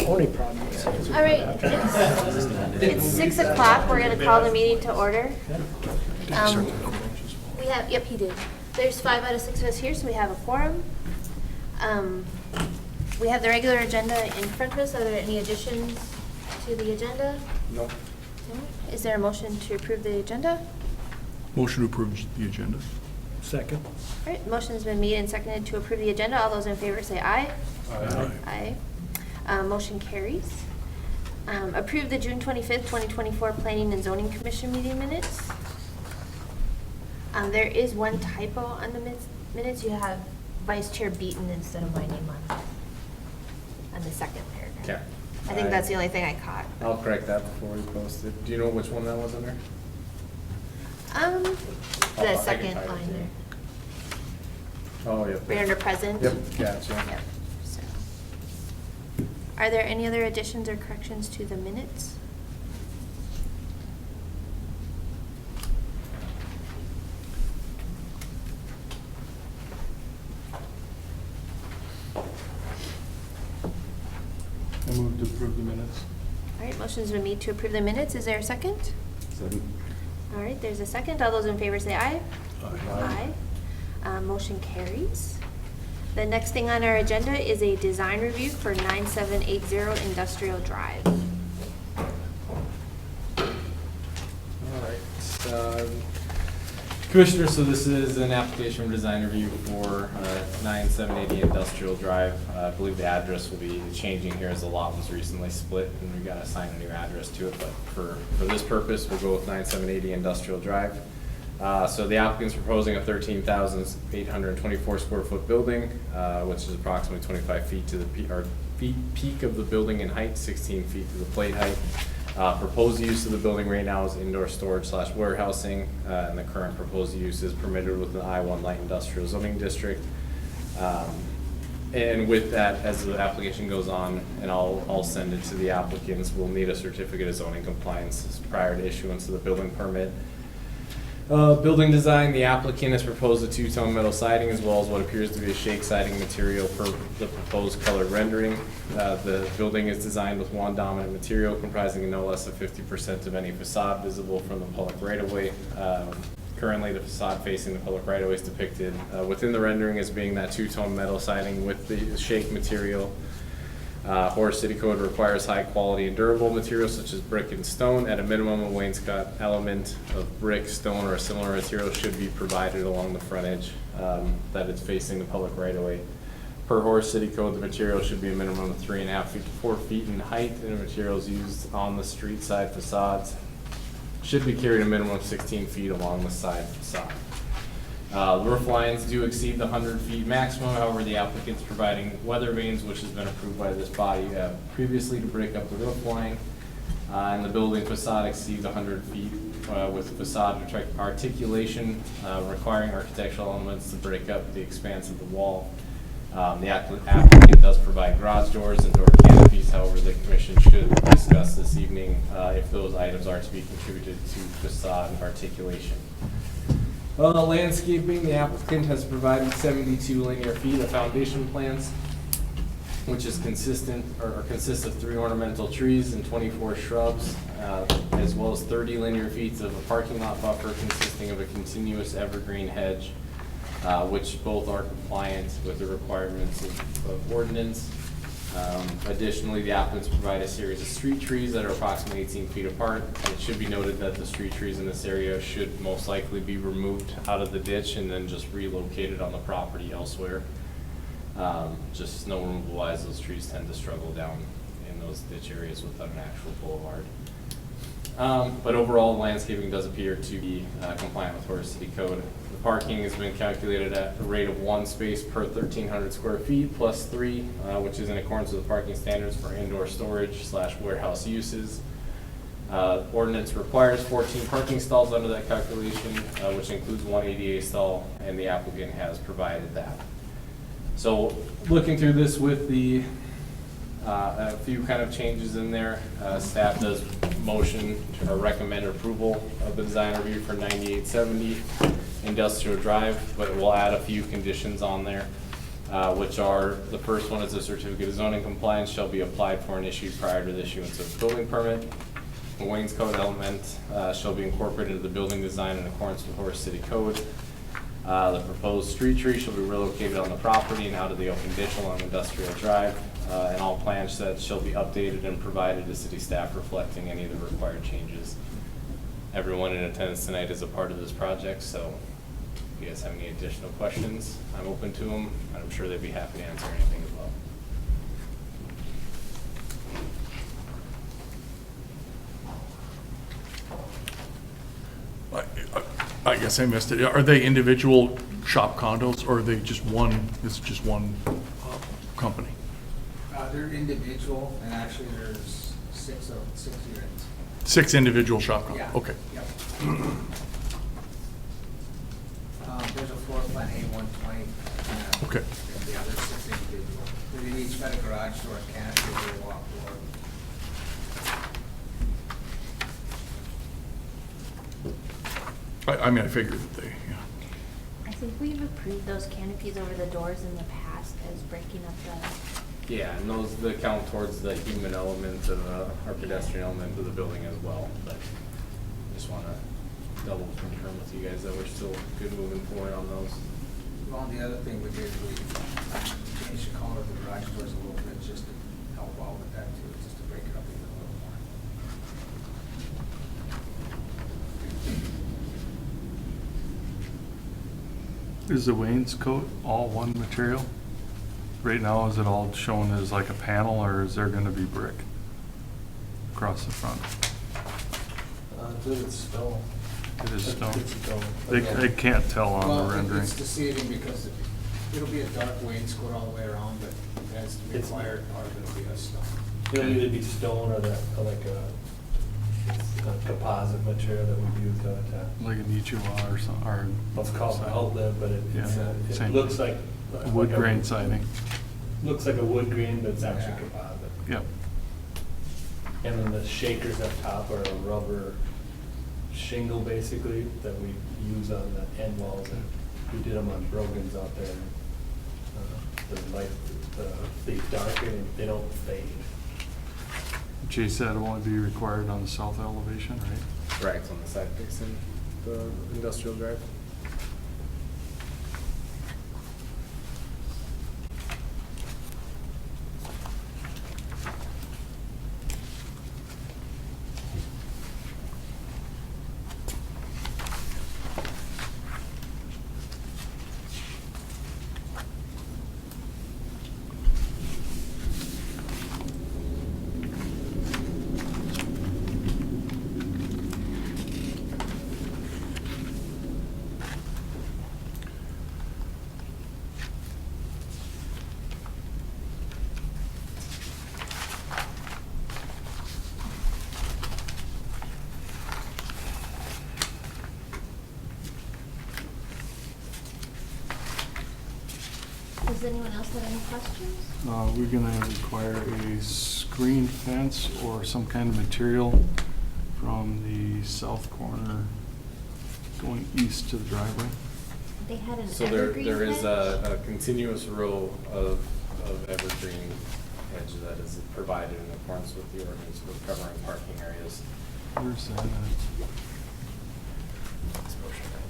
Only problem is. All right, it's 6 o'clock. We're going to call the meeting to order. We have, yep, he did. There's 5 out of 6 of us here, so we have a quorum. We have the regular agenda in front of us. Are there any additions to the agenda? No. No? Is there a motion to approve the agenda? Motion to approve the agenda. Second. All right, motion has been made and seconded to approve the agenda. All those in favor say aye. Aye. Aye. Motion carries. Approve the June 25th, 2024 Planning and Zoning Commission meeting minutes. There is one typo on the minutes. You have Vice Chair Beaton instead of my name on the second paragraph. Okay. I think that's the only thing I caught. I'll correct that before we post it. Do you know which one that was in there? The I can second type it line too. there. Oh, yep. Right under present. Yep, gotcha. Yep. So, are there any other additions or corrections to the minutes? I move to approve the minutes. All right, motion's been made to approve the minutes. Is there a second? All right, there's a second. All those in favor say aye. Aye. Motion carries. The next thing on our agenda is a design review for 9780 Industrial Drive. All right. Commissioner, so this is an application for design review for 9780 Industrial Drive. I believe the address will be changing here as the lot was recently split and we got to assign a new address to it. But for this purpose, we'll go with 9780 Industrial Drive. So the applicant's proposing a 13,824 square foot building, which is approximately 25 feet to the peak of the building in height, 16 feet to the plate height. Proposed use of the building right now is indoor storage / warehousing, and the current proposed use is permitted with the I-1 light industrial zoning district. And with that, as the application goes on, and I'll send it to the applicants, we'll need a certificate of zoning compliance prior to issuance of the building permit. Building design, the applicant has proposed a two-tone metal siding as well as what appears to be a shake siding material per the proposed color rendering. The building is designed with one dominant material comprising no less than 50% of any facade visible from the public right-of-way. Currently, the facade facing the public right-of-way is depicted within the rendering as being that two-tone metal siding with the shake material. Horace City Code requires high quality and durable materials such as brick and stone. At a minimum, a wainscot element of brick, stone, or a similar material should be provided along the frontage that is facing the public right-of-way. Per Horace City Code, the material should be a minimum of 3.5 feet to 4 feet in height, and the materials used on the street side facades should be carried a minimum of 16 feet along the side facade. The roof lines do exceed the 100 feet maximum. However, the applicant's providing weather vanes, which has been approved by this body previously to break up the roof line. And the building facade exceeds 100 feet with facade articulation requiring architectural elements to break up the expanse of the wall. The applicant does provide garage doors and door canopies. However, the commission should discuss this evening if those items are to be contributed to facade articulation. Landscaping, the applicant has provided 72 linear feet of foundation plans, which is consistent or consists of 3 ornamental trees and 24 shrubs, as well as 30 linear feet of a parking lot buffer consisting of a continuous evergreen hedge, which both are compliant with the requirements of ordinance. Additionally, the applicants provide a series of street trees that are approximately 18 feet apart. It should be noted that the street trees in this area should most likely be removed out of the ditch and then just relocated on the property elsewhere. Just snow removal wise, those trees tend to struggle down in those ditch areas without an actual boulevard. But overall, landscaping does appear to be compliant with Horace City Code. The parking has been calculated at a rate of 1 space per 1,300 square feet plus 3, which is in accordance with the parking standards for indoor storage / warehouse uses. Ordinance requires 14 parking stalls under that calculation, which includes 1 ADA stall, and the applicant has provided that. So looking through this with the a few kind of changes in there. Staff does motion or recommend approval of the design review for 9870 Industrial Drive, but we'll add a few conditions on there. which are, the first one is a certificate of zoning compliance shall be applied for and issued prior to the issuance of building permit. The wainscot element shall be incorporated into the building design in accordance with Horace City Code. The proposed street tree shall be relocated on the property and out of the open ditch along Industrial Drive. And all plan sets shall be updated and provided to city staff reflecting any of the required changes. Everyone in attendance tonight is a part of this project, so if you guys have any additional questions, I'm open to them. I'm sure they'd be happy to answer anything as well. I guess I missed it. Are they individual shop condos or are they just one, it's just one company? They're individual, and actually there's six units. 6 individual shop condos? Yeah. Okay. Yep. There's a floor plan A120. Okay. And the other 6 individual. They each got a garage door, a canopy, a walk door. I mean, I figured that they, yeah. I think we've approved those canopies over the doors in the past as breaking up the, Yeah, and those that count towards the human element of our pedestrian element of the building as well. But I just want to double confirm with you guys that we're still good moving forward on those. Well, the other thing we did, we changed the color of the garage doors a little bit just to help out with that too, just to break it up even a little more. Is the wainscot all one material? Right now, is it all shown as like a panel or is there gonna be brick across the front? It's stone. It is stone. It's stone. I can't tell on Well, the rendering. it's deceiving because it'll be a dark wainscot all the way around, but as the It's- required part of it'll be a stone. It'll either be stone or that, or like a composite material that we use to attach. Like an Ichiwa or something, or. It's called an outlet, but Yeah, it same. looks like. Wood like a- grain siding. Looks like a wood grain, but it's actually Yeah. composite. Yep. And then the shakers up top are a rubber shingle basically that we use on the end walls. And we did them on Brogan's out there. The light, they darken and they don't fade. Jay said it'll only be required on the south elevation, right? Right, it's on the side facing the industrial drive. does anyone else have any questions? We're gonna require a screen fence or some kind of material from the south corner going east to the driveway. They had an So evergreen there is hedge? a continuous row of evergreen hedge that is provided in accordance with the ordinance for covering parking areas. Where's that at?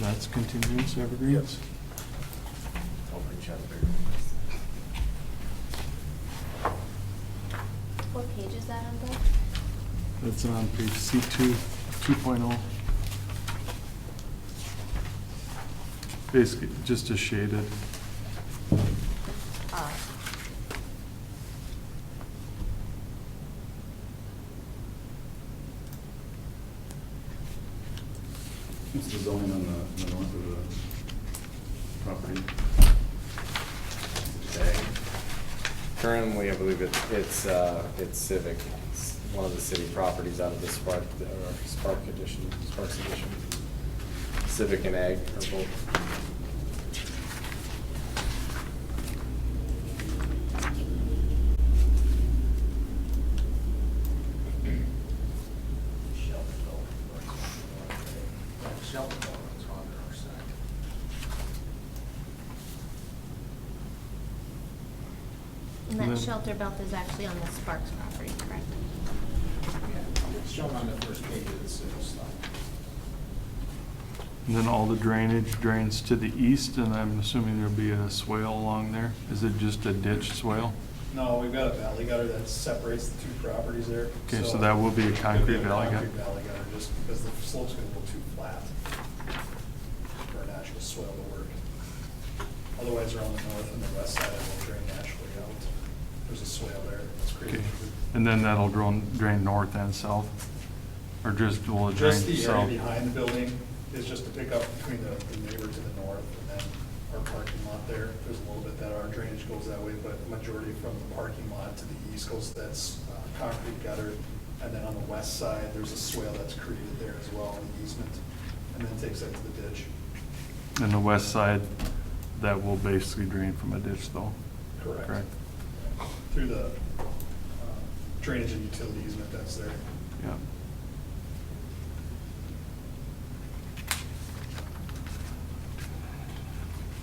That's continuous evergreens? Over each other. What page is that on, Doug? That's on page C2, 2.0. Basically, just a shaded. What's the zoning on the north of the property? Today. Currently, I believe it's Civic. It's one of the city properties out of the Sparks edition. Civic and Ag are both. Shelter buildings on our side. The shelter belt is actually on the Sparks property, correct? Yeah, it's shown on the first page of the civil stuff. And then all the drainage drains to the east, and I'm assuming there'll be a swale along there? Is it just a ditch swale? No, we've got a valley gutter that separates the two properties there. Okay, so that will be a It'll concrete be a valley gutter? concrete valley gutter, just because the slope's gonna go too flat for an actual swale to work. Otherwise, around the north and the west side, it will drain naturally out. There's a swale there that's Okay, created. and then that'll drain north and south? Or just, will it drain Just the south? area behind the building is just to pick up between the neighbor to the north and then our parking lot there. There's a little bit that our drainage goes that way, but majority from the parking lot to the east goes, that's concrete gutter. And then on the west side, there's a swale that's created there as well, an easement, and then takes that to the ditch. And the west side, that will basically drain from a ditch though? Correct. Through the drainage and utility easement that's there. Yeah.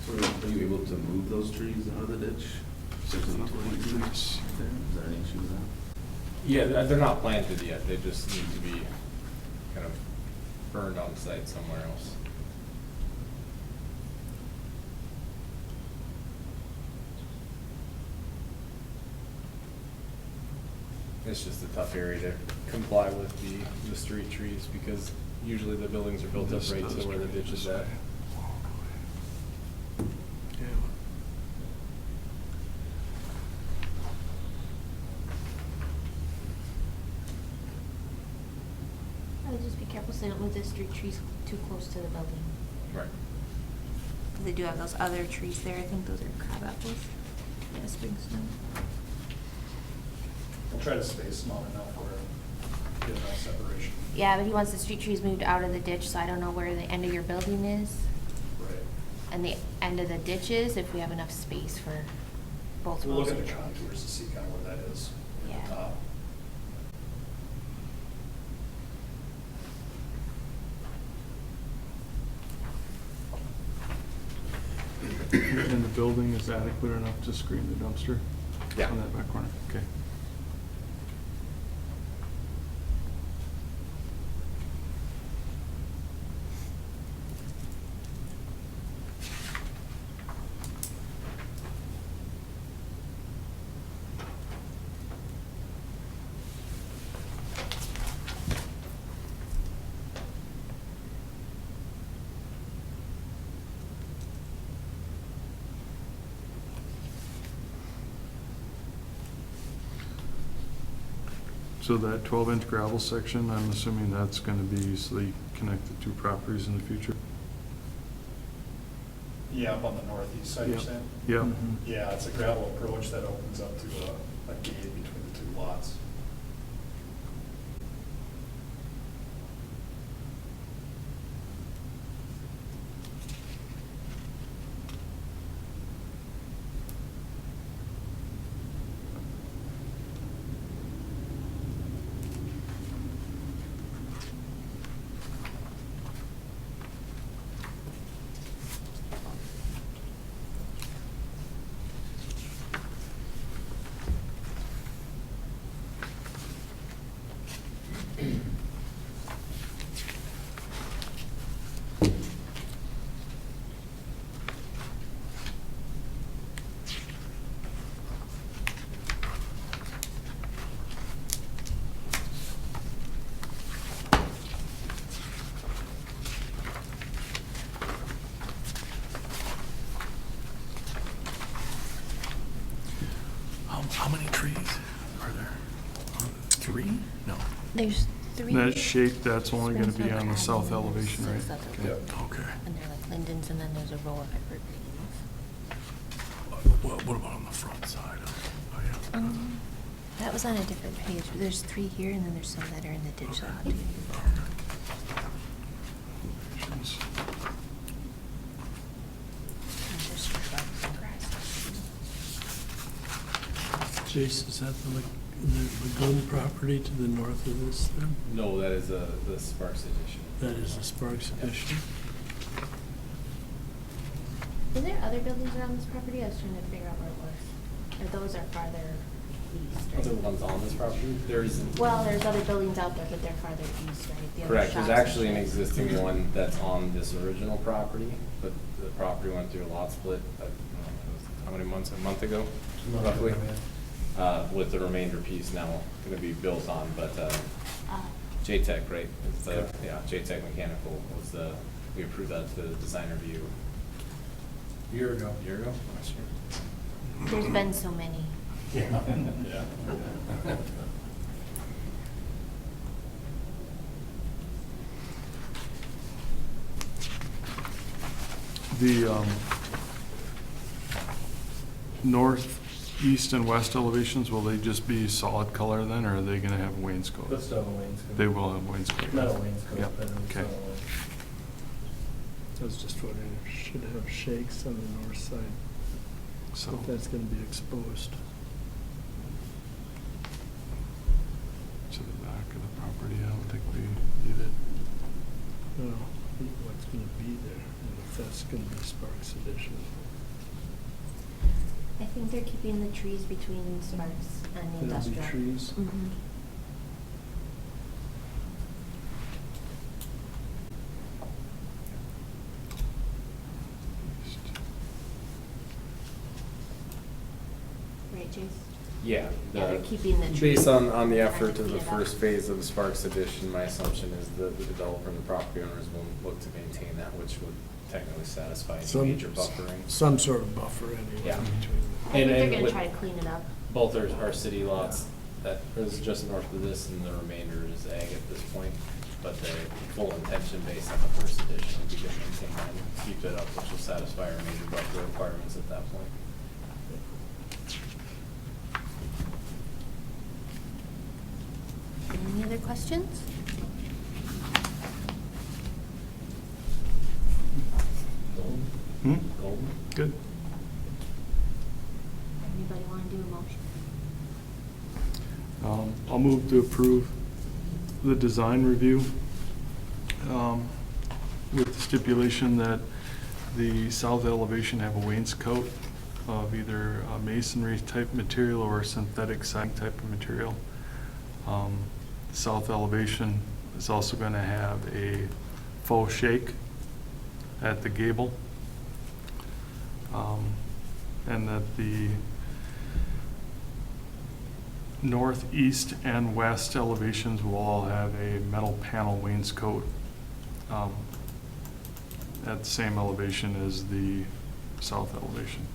So are you able to move those trees out of the ditch? Like this. Is there any issue with that? Yeah, they're not planted yet, they just need to be kind of burned on site somewhere else. It's just a tough area to comply with the street trees, because usually the buildings are built up This right does to where the drain ditch is this at. way. I would just be careful so you don't move the street trees too close to the building. Right. They do have those other trees there, I think those are crab apples. Yeah, spring snow. We'll try to space them out enough where get enough separation. Yeah, but he wants the street trees moved out of the ditch, so I don't know where the end of your building is Right. and the end of the ditch is, if we have enough space for both We'll rows look at of the trees. contours to see kind of where that is. Yeah. And the building is adequate enough to screen the dumpster? Yeah. On that back corner, okay. So that 12-inch gravel section, I'm assuming that's gonna be so they connect the two properties in the future? Yeah, up on the northeast side, you're Yep. saying? Yep. Yeah, it's a gravel approach that opens up to a gate between the two lots. How many trees are there? 3? No. There's 3. That shape, that's only gonna be Spring on the snow south crab, and then elevation, there's right? 6 Okay. other ones. Okay. And they're like lindens, and then there's a row of evergreens. What about on the front side? Oh, yeah. That was on a different page. There's 3 here, and then there's some that are in the ditch. So I'll have to give you that. And there's some shrubs and grass. Jace, is that the lagoon property to the north of this then? No, that is the Sparks addition. That is the Sparks addition? Is there other buildings around this property? I was trying to figure out where it was. Or those are farther east, right? Other ones on this property, there's. Well, there's other buildings out there, but they're farther east, right? The other Correct, there's shops and actually an shit. existing one that's on this original property, but the property went through a lot split, I don't know, how many months, a month ago, roughly? With the remainder piece now gonna be built on, but, J-Tech, right? It's the, yeah, J-Tech Mechanical was the, we approved that to the design review. Year ago. A year ago, last year? There's been so many. Yeah. The north, east, and west elevations, will they just be solid color then, or are they gonna have wainscot? They'll still have a wainscot. They will have wainscot. Metal wainscot, Yep, but it'll okay. still- I was just wondering if it should have shakes on the north side, So, if that's gonna be exposed. to the back of the property, I don't think we need it. Well, what's gonna be there, and if that's gonna be Sparks addition. I think they're keeping the trees between Sparks and the There'll be industrial. trees. Mhm. East. Right, Chase? Yeah. Yeah, they're keeping the trees. Based on the effort to of the clean it up. first phase of the Sparks addition, my assumption is that the developer and the property owners will look to maintain that, which would technically satisfy any Some- major buffering. Some sort of buffer anyway Yeah. between. I think they're and gonna with- try to clean it up. Both are city lots that is just north of this, and the remainder is ag at this point. But the full intention based on the first addition would be to maintain that and keep it up, which will satisfy our major buffer requirements at that point. Any other questions? Hmm? Golden? Good. Anybody wanna do a motion? I'll move to approve the design review with the stipulation that the south elevation have a wainscot of either a masonry type material or a synthetic siding type of material. The south elevation is also going to have a faux shake at the gable. And that the north, east, and west elevations will all have a metal panel wainscot at the same elevation as the south elevation.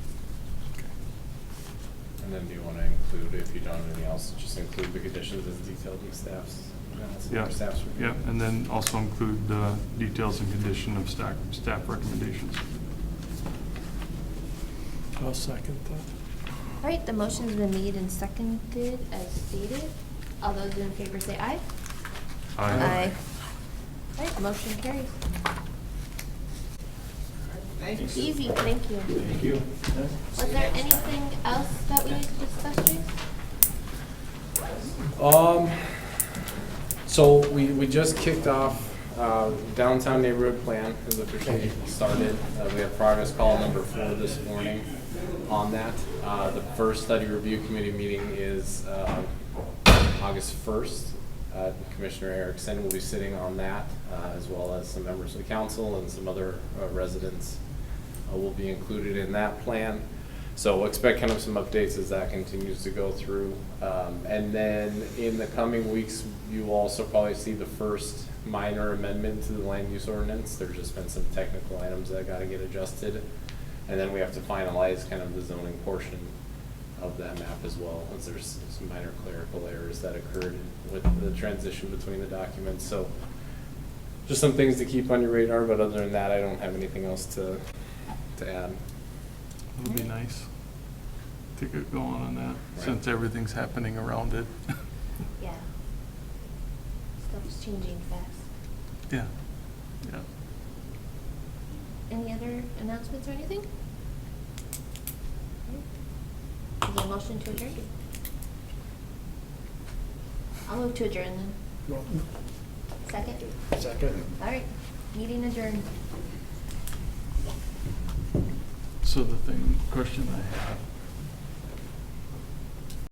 And then do you want to include, if you don't have anything else, just include the conditions as detailed in staff's, Yeah, staff's review? yeah, and then also include the details and condition of staff recommendations. I'll second that. All right, the motion's been made and seconded as stated. All those in favor say aye. Aye. All right, motion carries. Thank you. Easy, thank you. Thank you. Was there anything else that we need to discuss, Chase? So we just kicked off, downtown neighborhood plan is officially started. We have progress call number 4 this morning on that. The first study review committee meeting is, August 1st. Commissioner Erickson will be sitting on that, as well as some members of the council and some other residents will be included in that plan. So we'll expect kind of some updates as that continues to go through. And then in the coming weeks, you will also probably see the first minor amendment to the land use ordinance. There's just been some technical items that got to get adjusted. And then we have to finalize kind of the zoning portion of that map as well, as there's some minor clerical errors that occurred with the transition between the documents. So just some things to keep on your radar, but other than that, I don't have anything else to add. It would be nice to get going on that, Right. since everything's happening around it. Yeah. Stuff's changing fast. Yeah, yeah. Any other announcements or anything? Is there a motion to adjourn? I'll move to adjourn then. Well, Second? second. All right, meeting adjourned. So the question I have